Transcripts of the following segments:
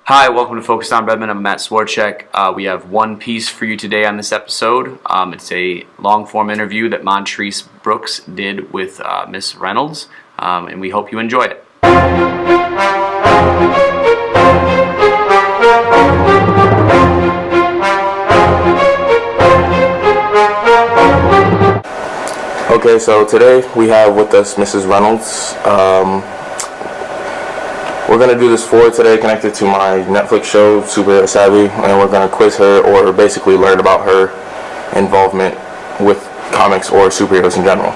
Hi, welcome to Focus on Redmen. I'm Matt Swarchek. We have one piece for you today on this episode. It's a long-form interview that Montrese Brooks did with Miss Reynolds, and we hope you enjoy it. Okay, so today we have with us Mrs. Reynolds. We're going to do this for today connected to my Netflix show, Superhero Savvy, and we're going to quiz her or basically learn about her involvement with comics or superheroes in general.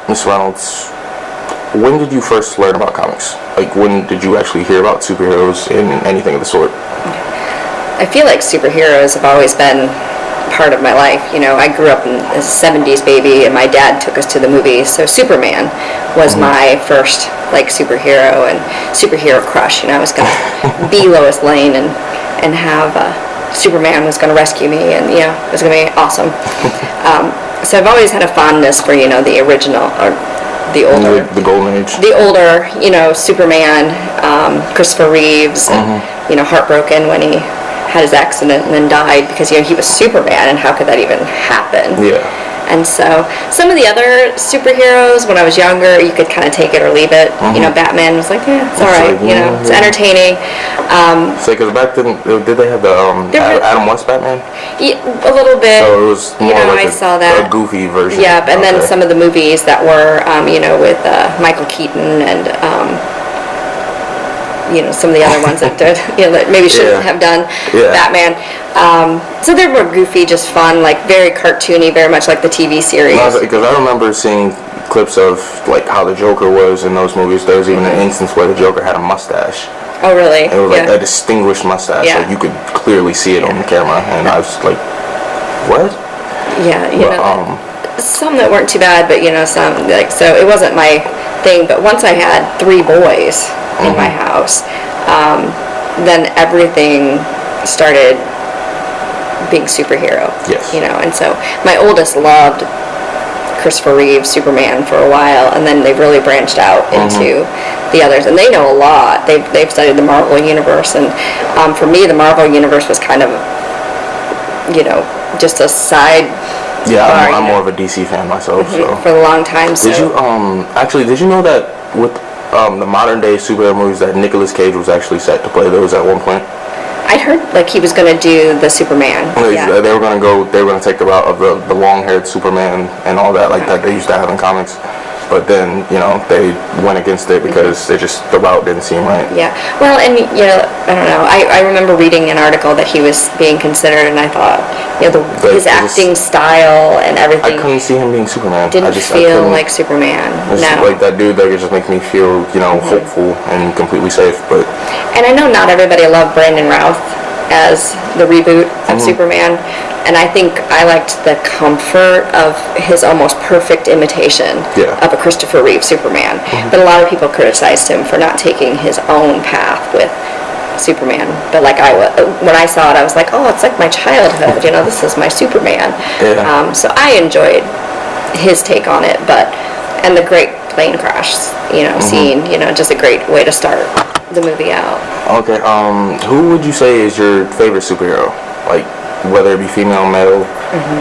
Miss Reynolds, when did you first learn about comics? Like, when did you actually hear about superheroes and anything of the sort? I feel like superheroes have always been part of my life. You know, I grew up in a 70s baby and my dad took us to the movies, so Superman was my first like superhero and superhero crush. You know, I was going to be Lois Lane and have Superman was going to rescue me, and you know, it was going to be awesome. So I've always had a fondness for, you know, the original or the older, the golden age, the older, you know, Superman, Christopher Reeves, and you know, heartbroken when he had his accident and then died because, you know, he was Superman, and how could that even happen? Yeah. And so some of the other superheroes, when I was younger, you could kind of take it or leave it. You know, Batman was like, yeah, it's all right. Like, you know, it's entertaining. So, because back then, did they have the Adam West Batman? Yeah, a little bit. So it was more like I saw that. a goofy version. Yep, and then some of the movies that were, you know, with Michael Keaton and, you know, some of the other ones that did, you know, that maybe shouldn't have done Batman. So they were goofy, just fun, like very cartoony, very much like the TV series. Because I remember seeing clips of like how the Joker was in those movies. There was even an instance where the Joker had a mustache. Oh, really? It was like a distinguished mustache. Like you could clearly see it on the camera, and I was like, what? Yeah, you know, some that weren't too bad, but you know, some like, so it wasn't my thing. But once I had 3 boys in my house, then everything started being superhero. Yes. You know, and so my oldest loved Christopher Reeves, Superman, for a while, and then they really branched out into the others, and they know a lot. They've studied the Marvel universe, and for me, the Marvel universe was kind of, you know, just a side. Yeah, I'm more of a DC fan myself. So. For a long time. So. Did you know that with the modern day superhero movies that Nicolas Cage was actually set to play those at one point? I'd heard like he was going to do the Superman. Yeah. They were going to take the route of the long-haired Superman and all that, like that they used to have in comics. But then, you know, they went against it because the route didn't seem right. Yeah. Well, and, you know, I don't know. I remember reading an article that he was being considered, and I thought, you know, his acting style and everything. I couldn't see him being Superman. Didn't feel like Superman. No. Like that dude that could just make me feel, you know, hopeful and completely safe. But. And I know not everybody loved Brandon Routh as the reboot of Superman. And I think I liked the comfort of his almost perfect imitation of a Christopher Reeve Superman. But a lot of people criticized him for not taking his own path with Superman. But like when I saw it, I was like, oh, it's like my childhood. You know, this is my Superman. Yeah. So I enjoyed his take on it. And the great plane crash, you know, scene, you know, just a great way to start the movie out. Okay. Who would you say is your favorite superhero? Like, whether it be female, male.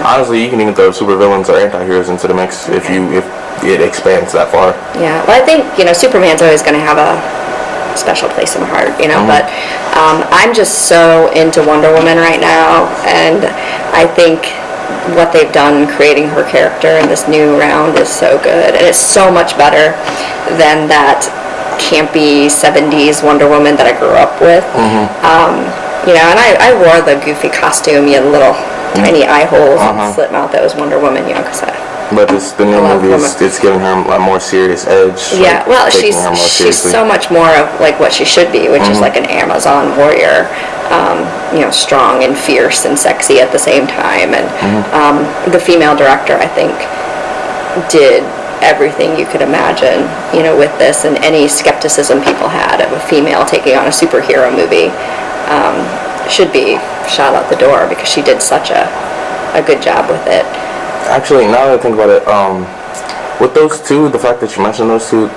Honestly, you can even throw supervillains or anti-heroes into the mix if it expands that far. Yeah, well, I think, you know, Superman's always going to have a special place in my heart, you know, but I'm just so into Wonder Woman right now, and I think what they've done creating her character in this new round is so good, and it's so much better than that campy 70s Wonder Woman that I grew up with. You know, and I wore the goofy costume, you know, the little tiny eye holes and slit mouth that was Wonder Woman, you know, because But the new movie it's giving her a more serious edge. Yeah, well, she's so much more of like what she should be, which is like an Amazon warrior, you know, strong and fierce and sexy at the same time. And the female director, I think, did everything you could imagine, you know, with this, and any skepticism people had of a female taking on a superhero movie should be shot out the door, because she did such a good job with it. Actually, now that I think about it, with those two, the fact that you mentioned those two,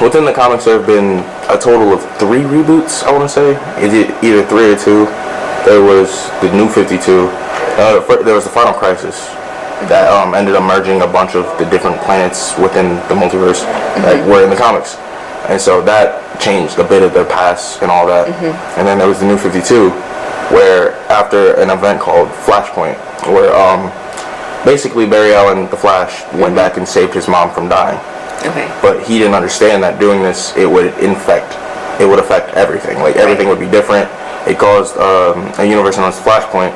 within the comics, there have been a total of 3 reboots, I want to say. Either 3 or 2. There was the New 52. There was the Final Crisis that ended up merging a bunch of the different planets within the multiverse that were in the comics. And so that changed a bit of their past and all that. And then there was the New 52, where after an event called Flashpoint, where basically Barry Allen, the Flash, went back and saved his mom from dying. Okay. But he didn't understand that doing this, it would affect everything. Like, everything would be different. It caused a universe known as Flashpoint,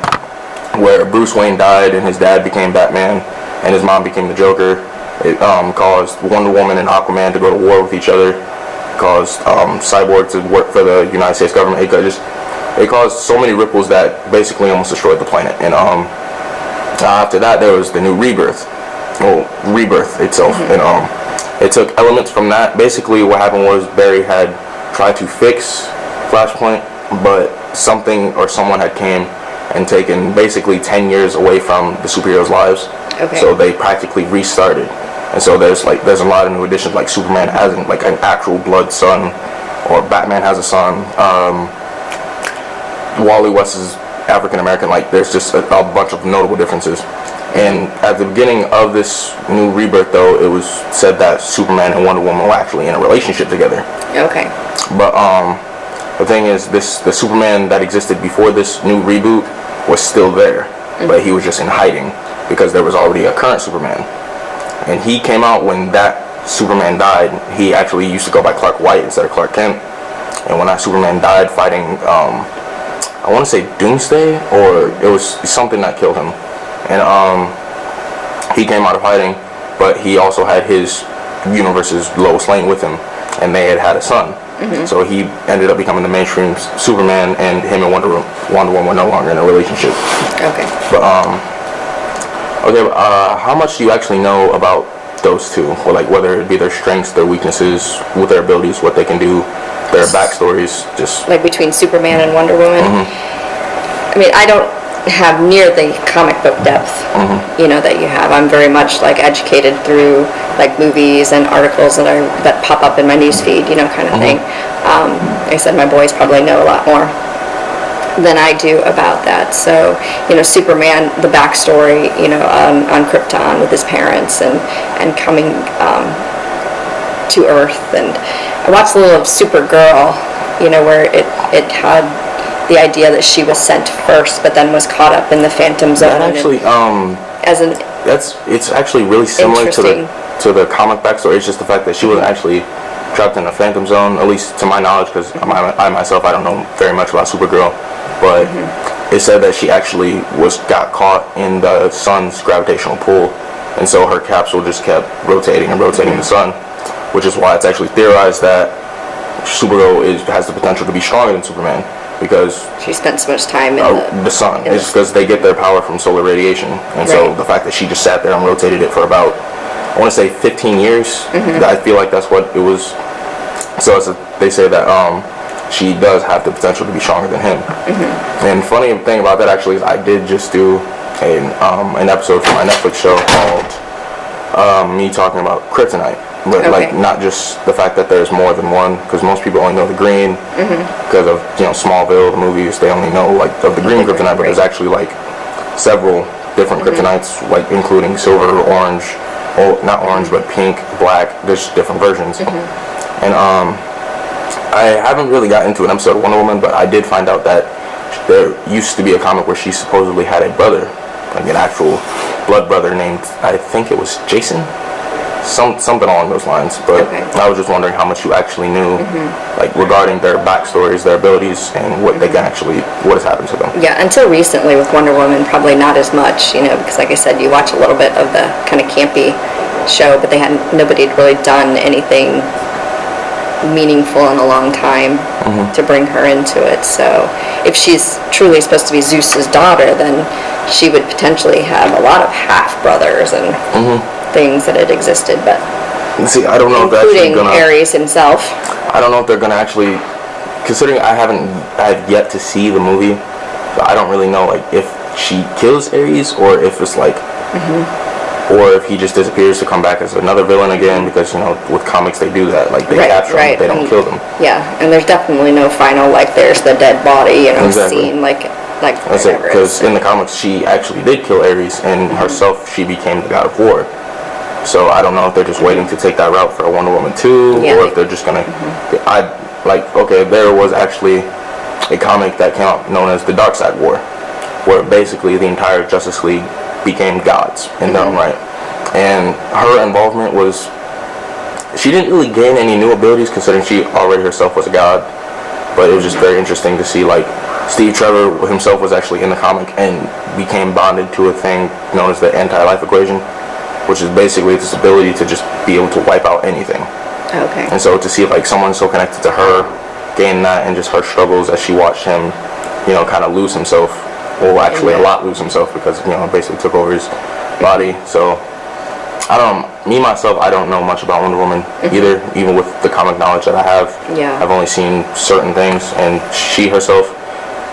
where Bruce Wayne died and his dad became Batman and his mom became the Joker. It caused Wonder Woman and Aquaman to go to war with each other. It caused Cyborg to work for the United States government. It caused so many ripples that basically almost destroyed the planet. And after that, there was the new Rebirth. Well, Rebirth itself. And it took elements from that. Basically, what happened was Barry had tried to fix Flashpoint, but something or someone had came and taken basically 10 years away from the superheroes' lives. Okay. So they practically restarted. And so there's a lot of new additions, like Superman has an actual blood son, or Batman has a son. Wally West is African American. Like, there's just a bunch of notable differences. And at the beginning of this new Rebirth, though, it was said that Superman and Wonder Woman were actually in a relationship together. Okay. But the thing is, the Superman that existed before this new reboot was still there, but he was just in hiding because there was already a current Superman. And he came out when that Superman died. He actually used to go by Clark White instead of Clark Kent. And when that Superman died fighting, I want to say Doomsday, or it was something that killed him. And he came out of hiding, but he also had his universe's Lois Lane with him, and they had a son. So he ended up becoming the mainstream Superman, and him and Wonder Woman were no longer in a relationship. Okay. But how much do you actually know about those two? Or like whether it be their strengths, their weaknesses, with their abilities, what they can do, their backstories, just like between Superman and Wonder Woman. I mean, I don't have near the comic book depth, that you have. I'm very much like educated through like movies and articles that pop up in my newsfeed, kind of thing. Like I said, my boys probably know a lot more than I do about that. So, Superman, the backstory, on Krypton with his parents and coming to Earth. And I watched a little of Supergirl, where it had the idea that she was sent first, but then was caught up in the Phantom Zone. That actually, it's actually really similar to the comic backstory. It's just the fact that she wasn't actually trapped in the Phantom Zone, at least to my knowledge, because I myself, I don't know very much about Supergirl, but it said that she actually got caught in the sun's gravitational pull, and so her capsule just kept rotating and rotating the sun, which is why it's actually theorized that Supergirl has the potential to be stronger than Superman, because she spent so much time in the sun. It's because they get their power from solar radiation, and so the fact that she just sat there and rotated it for about, I want to say 15 years. I feel like that's what it was. So they say that she does have the potential to be stronger than him. And funny thing about that actually is I did just do an episode for my Netflix show called me talking about kryptonite. But like not just the fact that there's more than one, because most people only know the green because of Smallville, the movies. They only know like of the green kryptonite, but there's actually like several different kryptonites, like including silver, orange, not orange, but pink, black. There's different versions. And I haven't really got into an episode of Wonder Woman, but I did find out that there used to be a comic where she supposedly had a brother, like an actual blood brother named, I think it was Jason. Something along those lines, but I was just wondering how much you actually knew, like regarding their backstories, their abilities, and what they can actually, what has happened to them. Yeah, until recently with Wonder Woman, probably not as much, because like I said, you watch a little bit of the kind of campy show, but nobody had really done anything meaningful in a long time to bring her into it. So if she's truly supposed to be Zeus's daughter, then she would potentially have a lot of half brothers and things that had existed, but see, I don't know if they're actually gonna, Ares himself. I don't know if they're gonna actually, considering I've yet to see the movie, so I don't really know like if she kills Ares or if it's like or if he just disappears to come back as another villain again, because with comics they do that, like they capture him, but they don't kill them. Yeah, and there's definitely no final, like there's the dead body, Exactly. scene, like that's it, because in the comics she actually did kill Ares, and herself she became the god of war. So I don't know if they're just waiting to take that route for a Wonder Woman 2, or if they're just gonna there was actually a comic that came out known as the Dark Side War, where basically the entire Justice League became gods in their own right. And her involvement was, she didn't really gain any new abilities considering she already herself was a god, but it was just very interesting to see like Steve Trevor himself was actually in the comic and became bonded to a thing known as the anti-life equation, which is basically this ability to just be able to wipe out anything. Okay. And so to see like someone so connected to her gain that, and just her struggles as she watched him, kind of lose himself, well actually a lot lose himself, because basically took over his body. So me myself, I don't know much about Wonder Woman either, even with the comic knowledge that I have. Yeah. I've only seen certain things, and she herself,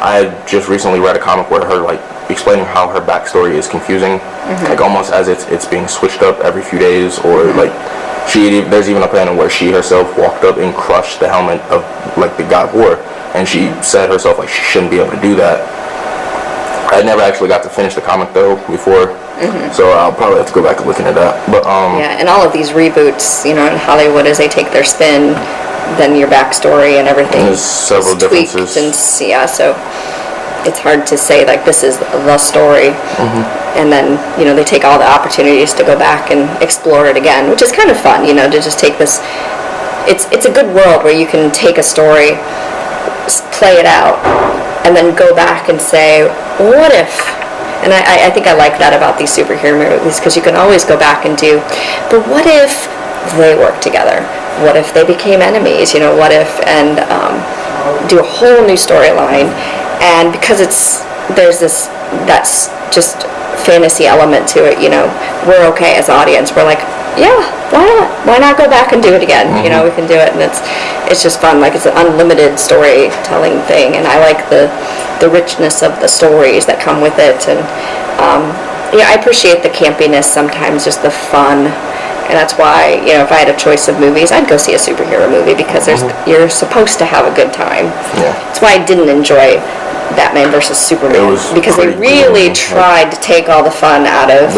I had just recently read a comic where her like explaining how her backstory is confusing, like almost as it's being switched up every few days, or like there's even a panel where she herself walked up and crushed the helmet of like the God of War, and she said herself like she shouldn't be able to do that. I never actually got to finish the comic though before, so I'll probably have to go back and look into that. But yeah, and all of these reboots, in Hollywood, as they take their spin, then your backstory and everything there's several is tweaked, differences. and so it's hard to say like this is the story, and then they take all the opportunities to go back and explore it again, which is kind of fun, to just take this. It's a good world where you can take a story, play it out, and then go back and say, what if? And I think I like that about these superhero movies, because you can always go back and do, but what if they work together? What if they became enemies? What if, and do a whole new storyline. And because there's that's just fantasy element to it, we're okay as audience. We're like, yeah, why not? Why not go back and do it again? We can do it, and it's just fun. Like, it's an unlimited storytelling thing, and I like the richness of the stories that come with it. And I appreciate the campiness sometimes, just the fun. And that's why, if I had a choice of movies, I'd go see a superhero movie, because you're supposed to have a good time. Yeah. That's why I didn't enjoy Batman versus Superman, because they really tried to take all the fun out of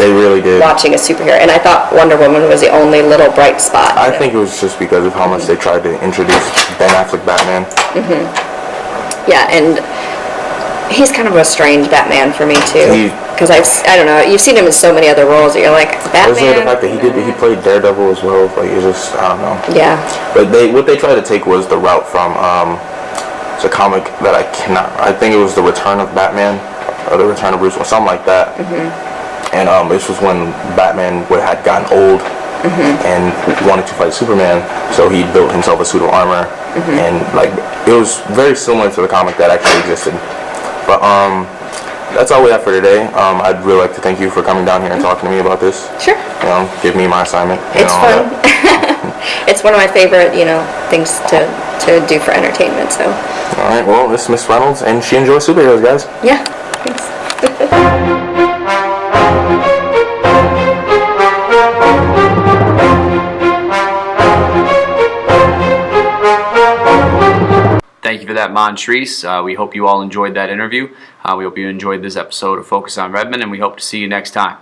watching a superhero. And I thought Wonder Woman was the only little bright spot. I think it was just because of how much they tried to introduce Ben Affleck Batman. Yeah, and he's kind of a strange Batman for me too. Because I don't know, you've seen him in so many other roles that you're like, Batman. Also the fact that he played Daredevil as well, like it's just, I don't know. Yeah. But what they tried to take was the route from it's a comic that I think it was The Return of Batman, or The Return of Bruce, or something like that. And this was when Batman had gotten old and wanted to fight Superman, so he built himself a suit of armor, and like it was very similar to the comic that actually existed. But that's all we have for today. I'd really like to thank you for coming down here and talking to me about this. Sure. Give me my assignment. It's fun. It's one of my favorite, things to do for entertainment. So. All right. Well, this is Miss Reynolds, and she enjoys superheroes, guys. Yeah. Thanks. Thank you for that, Montrese. We hope you all enjoyed that interview. We hope you enjoyed this episode of Focus on Redmen, and we hope to see you next time.